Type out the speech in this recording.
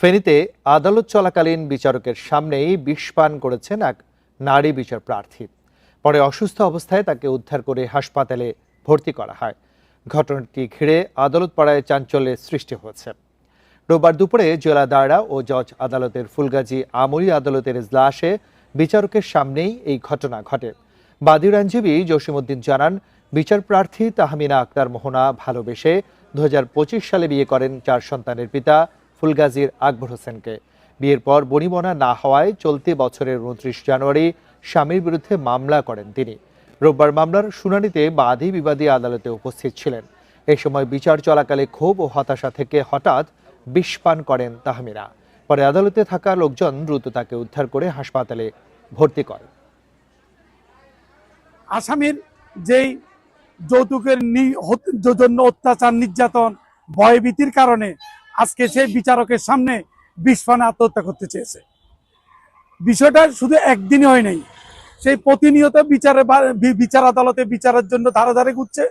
ফেনীতে আদালত চলাকালীন বিচারকের সামনেই বিষ পান করেছেন এক নারী বিচার প্রার্থী। পরে অসুস্থ অবস্থায় তাকে উদ্ধার করে হাসপাতালে ভর্তি করা হয়। ঘটনাটি ঘিরে আদালত পাড়ায় চাঞ্চল্যের সৃষ্টি হয়েছে। রোববার দুপুরে জেলা দায়রা ও জজ আদালতের ফুলগাজী আমলি আদালতের ইজলাসে বিচারকের সামনেই এই ঘটনা ঘটে। বাদীর আইনজীবী জসিমউদ্দিন জানান, বিচার প্রার্থী তাহমিনা আক্তার মোহনা ভালোবেসে 2025 সালে বিয়ে করেন 4 সন্তানের পিতা ফুলগাজীর আকবর হোসেনকে। বিয়ের পর বনিবনা না হওয়ায় চলতি বছরের 29 জানুয়ারি স্বামীর বিরুদ্ধে মামলা করেন তিনি। রোববার মামলার শুনানিতে বাদী বিবাদী আদালতে উপস্থিত ছিলেন। এই সময় বিচার চলাকালে ক্ষোভ ও হতাশা থেকে হঠাৎ বিষ পান করেন তাহমিনা। পরে আদালতে থাকা লোকজন দ্রুত তাকে উদ্ধার করে হাসপাতালে ভর্তি করেন। আসামির যেই যৌতুকের জন্য অত্যাচার, নির্যাতন, ভয়ভীতির কারণে আজকে সেই বিচারকের সামনে বিষ পানে আত্মহত্যা করতে চেয়েছে। বিষয়টা শুধু একদিনই হয় নাই, সেই প্রতিনিয়ত বিচার আদালতে বিচারের জন্য ধারে ধারে ঘুরছে।